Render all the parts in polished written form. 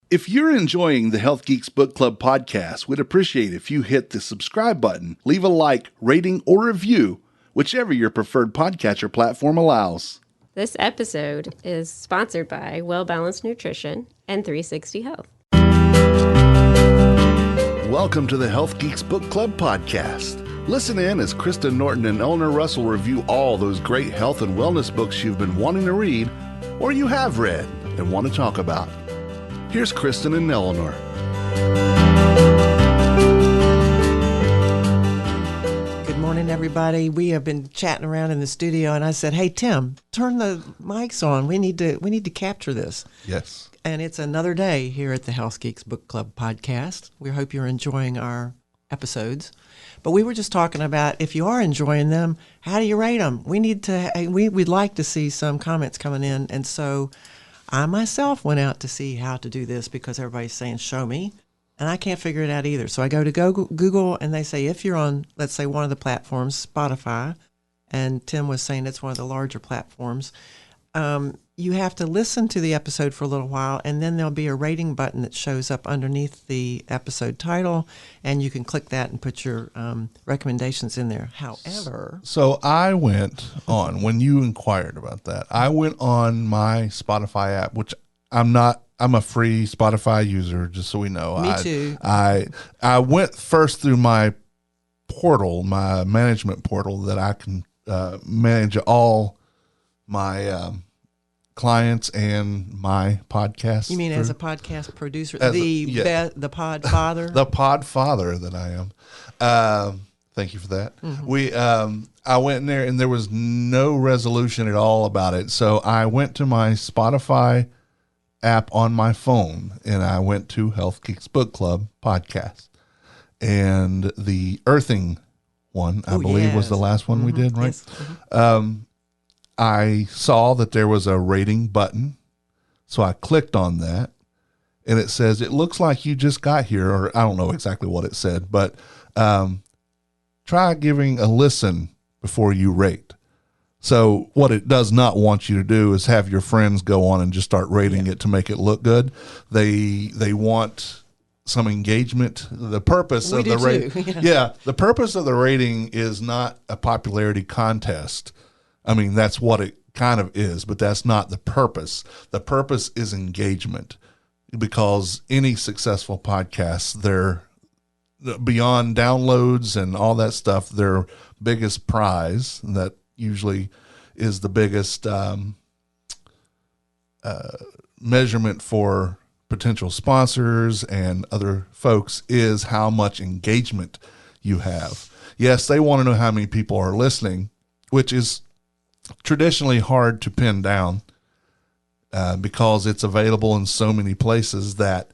If you're enjoying the Health Geeks Book Club podcast, we'd appreciate if you hit the subscribe button, leave a like, rating, or review, whichever your preferred podcatcher platform allows. This episode is sponsored by Well Balanced Nutrition and 360 Health. Welcome to the Health Geeks Book Club podcast. Listen in as Kristen Norton and Eleanor Russell review all those great health and wellness books you've been wanting to read or you have read and want to talk about. Here's Kristen and Eleanor. Good morning, everybody. We have been chatting around in the studio, and I said, "Hey, Tim, turn the mics on. We need to capture this." Yes. And it's another day here at the Health Geeks Book Club podcast. We hope you're enjoying our episodes. But we were just talking about, if you are enjoying them, how do you rate them? We'd like to see some comments coming in, and so I myself went out to see how to do this because everybody's saying, show me, and I can't figure it out either. So I go to Google, and they say, if you're on, let's say, one of the platforms, Spotify, and Tim was saying it's one of the larger platforms, you have to listen to the episode for a little while, and then there'll be a rating button that shows up underneath the episode title, and you can click that and put your recommendations in there. However... So I went on, when you inquired about that, I went on my Spotify app, which I'm a free Spotify user, just so we know. Me too. I went first through my portal, my management portal, that I can manage all my clients and my podcasts. You mean as a podcast producer, the Podfather? The Podfather that I am. Thank you for that. Mm-hmm. I went in there and there was no resolution at all about it. So I went to my Spotify app on my phone and I went to Health Geeks Book Club podcast. And the Earthing one, I believe, was the last one we did, right? Yes. Mm-hmm. I saw that there was a rating button, so I clicked on that, and it says, it looks like you just got here, or I don't know exactly what it said, but try giving a listen before you rate. So what it does not want you to do is have your friends go on and just start rating it to make it look good. They want some engagement. The purpose of the rating, the purpose of the rating is not a popularity contest. I mean, that's what it kind of is, but that's not the purpose. The purpose is engagement, because any successful podcasts, they're beyond downloads and all that stuff. Their biggest prize, that usually is the biggest measurement for potential sponsors and other folks, is how much engagement you have. Yes, they want to know how many people are listening, which is traditionally hard to pin down because it's available in so many places that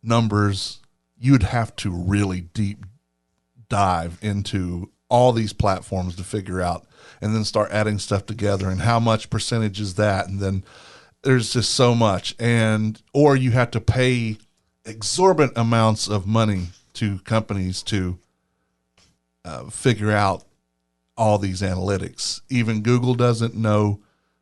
numbers, you'd have to really deep dive into all these platforms to figure out, and then start adding stuff together and how much percentage is that. And then there's just so much, or you have to pay exorbitant amounts of money to companies to figure out all these analytics. Even Google doesn't know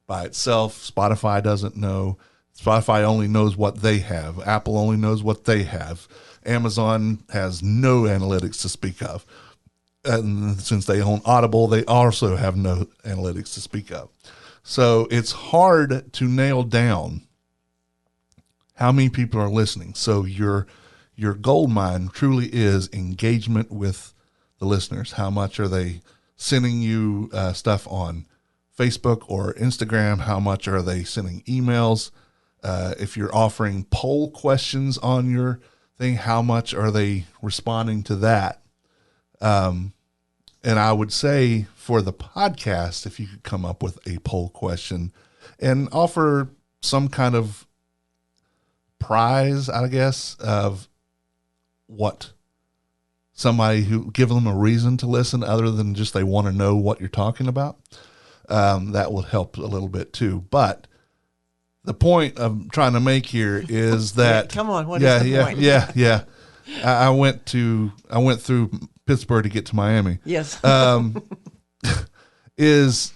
by itself. Spotify doesn't know. Spotify only knows what they have. Apple only knows what they have. Amazon has no analytics to speak of. And since they own Audible, they also have no analytics to speak of. So it's hard to nail down how many people are listening. So your gold mine truly is engagement with the listeners. How much are they sending you stuff on Facebook or Instagram? How much are they sending emails? If you're offering poll questions on your thing, how much are they responding to that? And I would say for the podcast, if you could come up with a poll question and offer some kind of prize, I guess, of what somebody who give them a reason to listen other than just they want to know what you're talking about. That will help a little bit too. But the point I'm trying to make here is that come on, what is the point? Yeah. I went through Pittsburgh to get to Miami. Yes. Is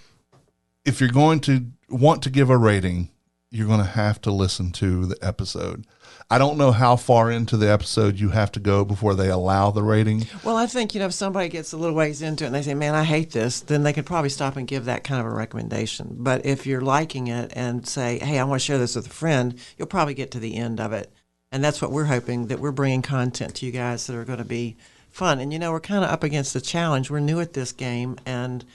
if you're going to want to give a rating, you're going to have to listen to the episode. I don't know how far into the episode you have to go before they allow the rating. Well, I think, if somebody gets a little ways into it and they say, man, I hate this, then they could probably stop and give that kind of a recommendation. But if you're liking it and say, hey, I want to share this with a friend, you'll probably get to the end of it. And that's what we're hoping, that we're bringing content to you guys that are going to be fun. And, we're kind of up against the challenge. We're new at this game, and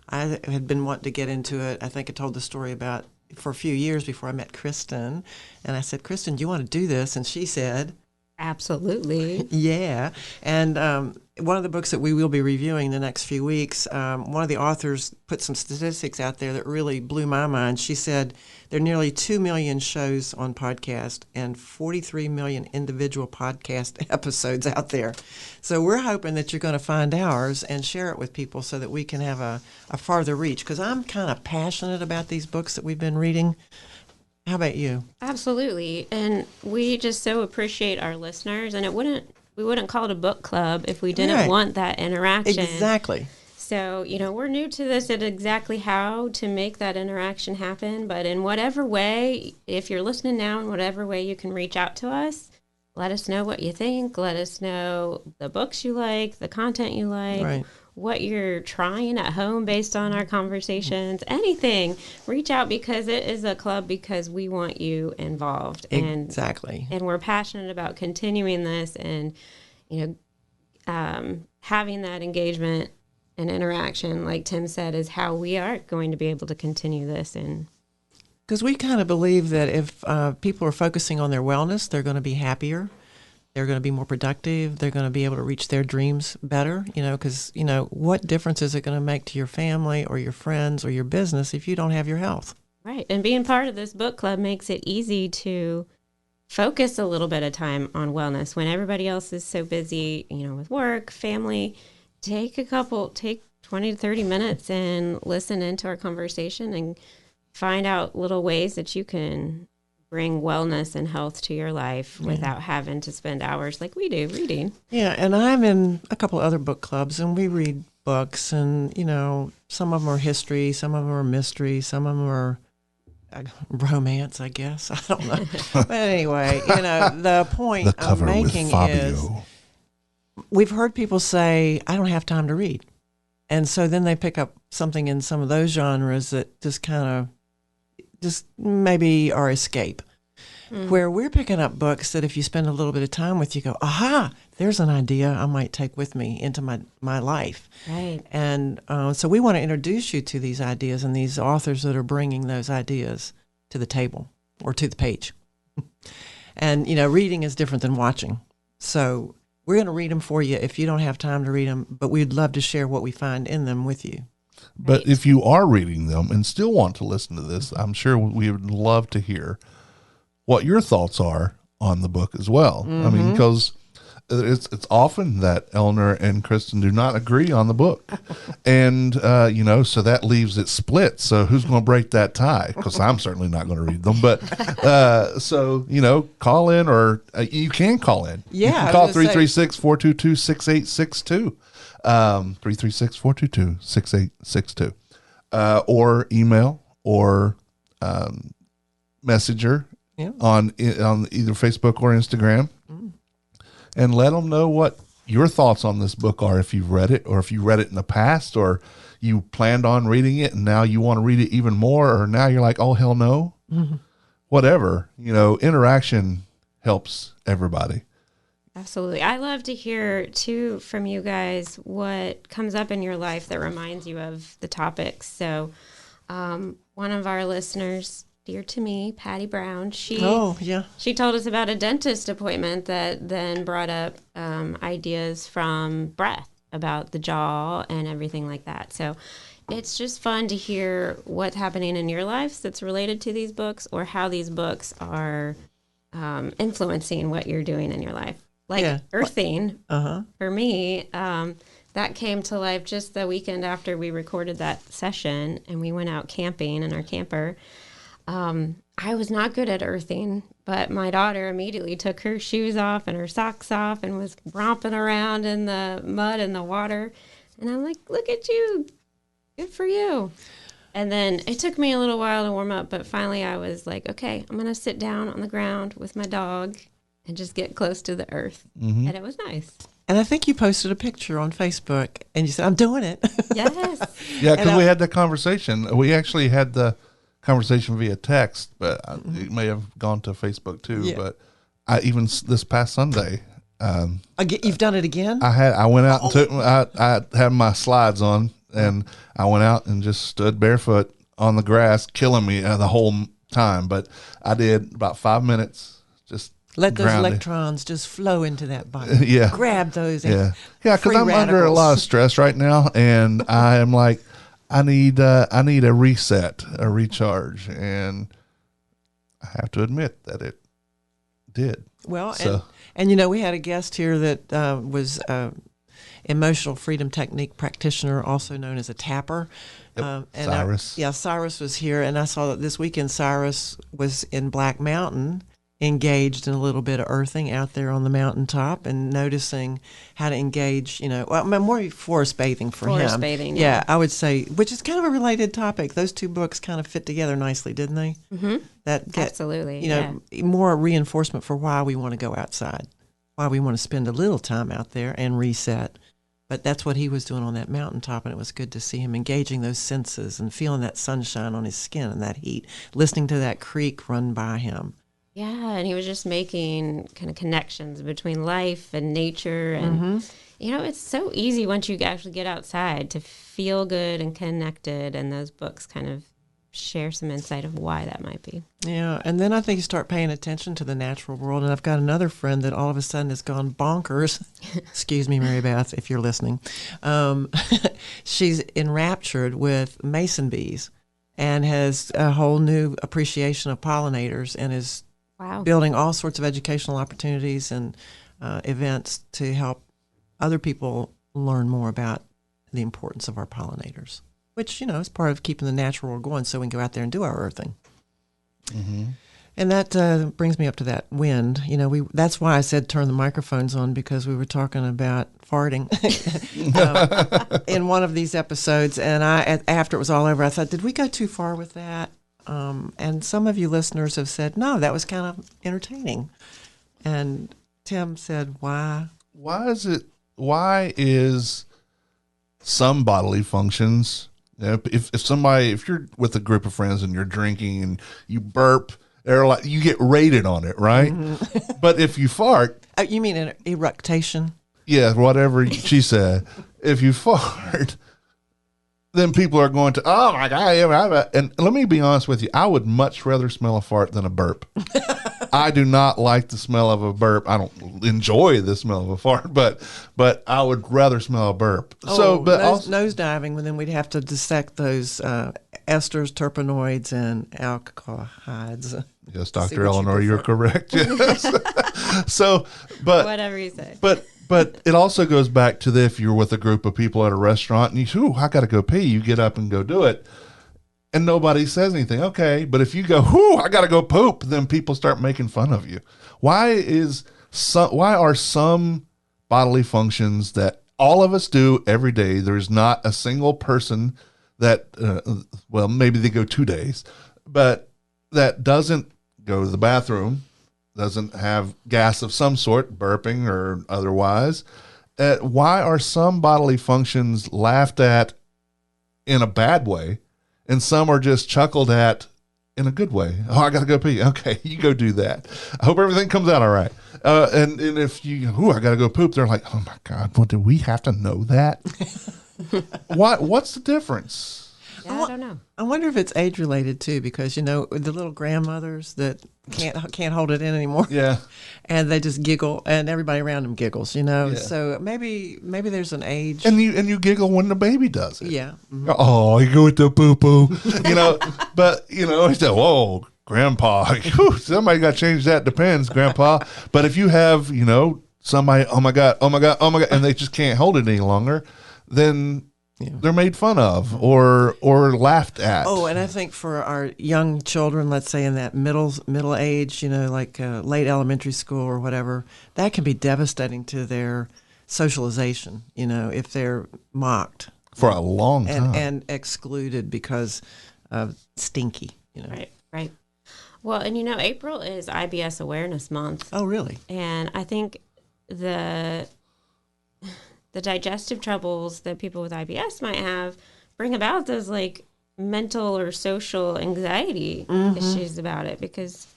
I had been wanting to get into it. I think I told the story about for a few years before I met Kristen. And I said, Kristen, do you want to do this? And she said, absolutely. Yeah. And one of the books that we will be reviewing the next few weeks, one of the authors put some statistics out there that really blew my mind. She said there are nearly 2 million shows on podcast and 43 million individual podcast episodes out there. So we're hoping that you're going to find ours and share it with people so that we can have a farther reach, because I'm kind of passionate about these books that we've been reading. How about you? Absolutely. And we just so appreciate our listeners, and we wouldn't call it a book club if we didn't want that interaction. Exactly. So, we're new to this at exactly how to make that interaction happen, but in whatever way, if you're listening now, in whatever way you can reach out to us, let us know what you think. Let us know the books you like, the content you like, right, what you're trying at home based on our conversations, anything. Reach out, because it is a club because we want you involved. Exactly. And we're passionate about continuing this and, having that engagement and interaction, like Tim said, is how we are going to be able to continue this. And because we kind of believe that if people are focusing on their wellness, they're going to be happier. They're going to be more productive. They're going to be able to reach their dreams better, because, what difference is it going to make to your family or your friends or your business if you don't have your health? Right. And being part of this book club makes it easy to focus a little bit of time on wellness when everybody else is so busy, with work, family. Take 20 to 30 minutes and listen into our conversation and find out little ways that you can bring wellness and health to your life without having to spend hours like we do reading. Yeah, and I'm in a couple of other book clubs, and we read books, and, some of them are history, some of them are mystery, some of them are romance, I guess. I don't know. But anyway, the point I'm making is we've heard people say, I don't have time to read. And so then they pick up something in some of those genres that just maybe our escape, where we're picking up books that if you spend a little bit of time with, you go, aha, there's an idea I might take with me into my life. Right. And so we want to introduce you to these ideas and these authors that are bringing those ideas to the table or to the page. And, reading is different than watching. So we're going to read them for you if you don't have time to read them, but we'd love to share what we find in them with you. But if you are reading them and still want to listen to this, I'm sure we would love to hear what your thoughts are on the book as well. I mean, because it's often that Eleanor and Kristen do not agree on the book. And, so that leaves it split. So who's going to break that tie? Because I'm certainly not going to read them. But call in, or you can call in. Yeah. You can call 336-422-6862. 336-422-6862. Or email or messenger on either Facebook or Instagram. And let them know what your thoughts on this book are, if you've read it, or if you read it in the past, or you planned on reading it and now you want to read it even more, or now you're like, oh, hell no. Whatever. Interaction helps everybody. Absolutely. I love to hear, too, from you guys what comes up in your life that reminds you of the topics. So one of our listeners, dear to me, Patty Brown, she told us about a dentist appointment that then brought up ideas from breath about the jaw and everything like that. So it's just fun to hear what's happening in your lives that's related to these books, or how these books are influencing what you're doing in your life. Like earthing, for me, that came to life just the weekend after we recorded that session, and we went out camping in our camper. I was not good at earthing, but my daughter immediately took her shoes off and her socks off and was romping around in the mud and the water. And I'm like, look at you. Good for you. And then it took me a little while to warm up, but finally I was like, okay, I'm going to sit down on the ground with my dog and just get close to the earth. And it was nice. And I think you posted a picture on Facebook, and you said, I'm doing it. Yes. Yeah, because we had that conversation. We actually had the conversation via text, but it may have gone to Facebook too. Yeah. But even this past Sunday, You've done it again? I went out and I had my slides on, and I went out and just stood barefoot on the grass, killing me the whole time. But I did about 5 minutes, just Let those grounded. electrons just flow into that body. Yeah. Grab those. Yeah, because free I'm under a lot of radicals. stress right now, and I am like, I need a reset, a recharge, and I have to admit that it did. Well, So- and we had a guest here that was emotional freedom technique practitioner, also known as a tapper. Yep, And Cyrus. Cyrus was here, and I saw that this weekend Cyrus was in Black Mountain, engaged in a little bit of earthing out there on the mountaintop, and noticing how to engage. More forest bathing for him. Forest bathing, yeah, yeah. I would say, which is kind of a related topic. Those two books kind of fit together nicely, didn't they? Mm-hmm. That get, Absolutely, more reinforcement for why we want to go outside, why we want to spend a little time out there and reset. But that's what he was doing on that mountaintop, and it was good to see him engaging those senses and feeling that sunshine on his skin and that heat, listening to that creek run by him. Yeah, and he was just making kind of connections between life and nature. And, it's so easy once you actually get outside to feel good and connected. And those books kind of share some insight of why that might be. Yeah, and then I think you start paying attention to the natural world. And I've got another friend that all of a sudden has gone bonkers. Excuse me, Mary Beth, if you're listening. She's enraptured with mason bees and has a whole new appreciation of pollinators, and is Wow. building all sorts of educational opportunities and events to help other people learn more about the importance of our pollinators, which, is part of keeping the natural world going so we can go out there and do our earthing. And that brings me up to that wind. That's why I said turn the microphones on, because we were talking about farting in one of these episodes. And after it was all over, I thought, did we go too far with that? And some of you listeners have said, no, that was kind of entertaining. And Tim said, why? Why is some bodily functions, if you're with a group of friends and you're drinking and you burp, you get rated on it, right? But if you fart, You mean an eructation? yeah, whatever she said, if you fart, then people are going to, oh my God. And let me be honest with you, I would much rather smell a fart than a burp. I do not like the smell of a burp. I don't enjoy the smell of a fart, but I would rather smell a burp. Nose diving, and then we'd have to dissect those esters, terpenoids, and alcohols. Yes, See Dr. what you Eleanor, you're correct. Yes. Whatever you say. But it also goes back to if you're with a group of people at a restaurant and I got to go pee, you get up and go do it, and nobody says anything. Okay, but if you go, I got to go poop, then people start making fun of you. Why are some bodily functions that all of us do every day, there's not a single person that, maybe they go 2 days, but that doesn't go to the bathroom, doesn't have gas of some sort, burping or otherwise. Why are some bodily functions laughed at in a bad way, and some are just chuckled at in a good way? Oh, I got to go pee. Okay, you go do that. I hope everything comes out all right. And if you, I got to go poop, they're like, oh my God, what, do we have to know that? What's the difference? Yeah, I don't know. I wonder if it's age related too, because the little grandmothers that can't hold it in anymore. Yeah. And they just giggle, and everybody around them giggles. So maybe there's an age. And you giggle when the baby does it. Yeah. Oh, you go with the poo poo, But it's a, whoa, grandpa. Whew, somebody got to change that. Depends, grandpa. But if you have somebody, oh my god, and they just can't hold it any longer, then they're made fun of or laughed at. Oh, and I think for our young children, let's say in that middle age, like late elementary school or whatever, that can be devastating to their socialization, if they're mocked for a long time. And excluded because of stinky, Right. Well, and April is IBS Awareness Month. Oh, really? And I think the digestive troubles that people with IBS might have bring about those like mental or social anxiety issues about it because,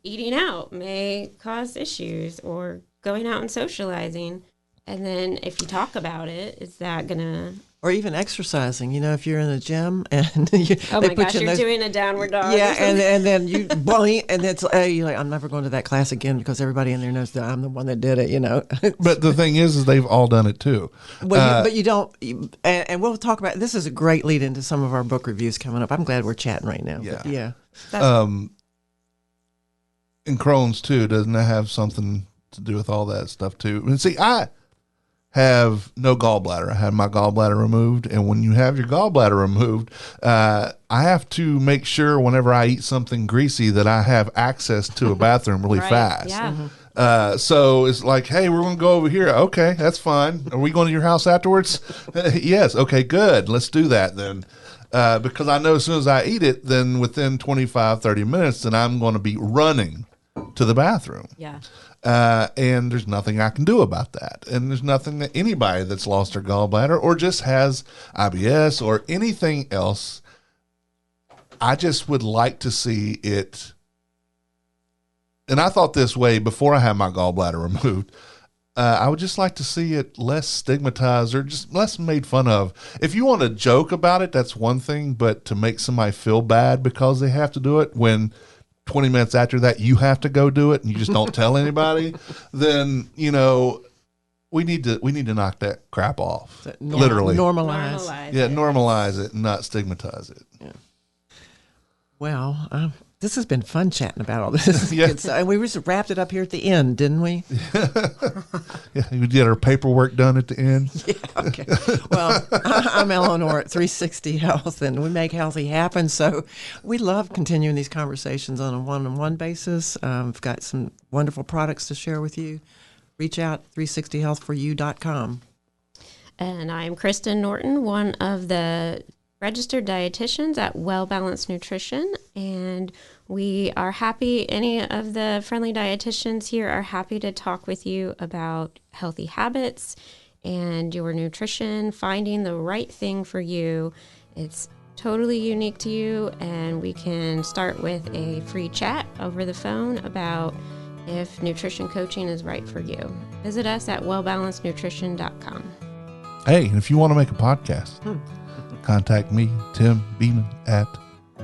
eating out may cause issues or going out and socializing. And then if you talk about it, is that going to... Or even exercising, if you're in the gym and you're doing a downward dog. Yeah, and then you boing, and it's you're like, I'm never going to that class again because everybody in there knows that I'm the one that did it. But the thing is they've all done it too. But you don't, and we'll talk about. This is a great lead into some of our book reviews coming up. I'm glad we're chatting right now. Yeah. And Crohn's too, doesn't it have something to do with all that stuff too? And see, I have no gallbladder. I had my gallbladder removed, and when you have your gallbladder removed, I have to make sure whenever I eat something greasy that I have access to a bathroom really fast. Yeah. So it's like, hey, we're going to go over here. Okay, that's fine. Are we going to your house afterwards? Yes. Okay, good. Let's do that then. Because I know as soon as I eat it, then within 25, 30 minutes, then I'm going to be running to the bathroom. Yeah. And there's nothing I can do about that. And there's nothing that anybody that's lost their gallbladder or just has IBS or anything else, I just would like to see it. And I thought this way before I had my gallbladder removed. I would just like to see it less stigmatized or just less made fun of. If you want to joke about it, that's one thing. But to make somebody feel bad because they have to do it when 20 minutes after that you have to go do it and you just don't tell anybody, then we need to knock that crap off. Literally normalize normalize it and not stigmatize it. Well, this has been fun chatting about all this. Yeah. And we just wrapped it up here at the end, didn't we? Yeah, we get our paperwork done at the end. Yeah, okay. Well, I'm Eleanor at 360 Health, and we make healthy happen. So we love continuing these conversations on a one-on-one basis. We've got some wonderful products to share with you. Reach out, 360healthforyou.com. And I'm Kristen Norton, one of the registered dietitians at Well Balanced Nutrition, and we are happy, any of the friendly dietitians here are happy to talk with you about healthy habits and your nutrition, finding the right thing for you. It's totally unique to you, and we can start with a free chat over the phone about if nutrition coaching is right for you. Visit us at wellbalancednutrition.com. Hey, and if you want to make a podcast, contact me, Tim Beeman, at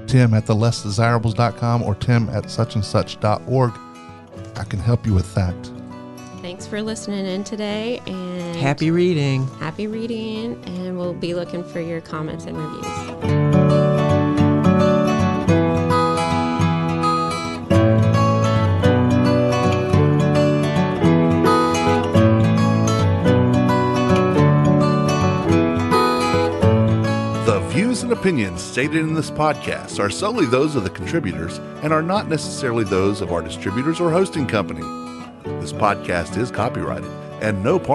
tim@thelessdesirables.com or tim@suchandsuch.org. I can help you with that. Thanks for listening in today, and Happy reading. And we'll be looking for your comments and reviews. Views and opinions stated in this podcast are solely those of the contributors and are not necessarily those of our distributors or hosting company. This podcast is copyrighted, and no part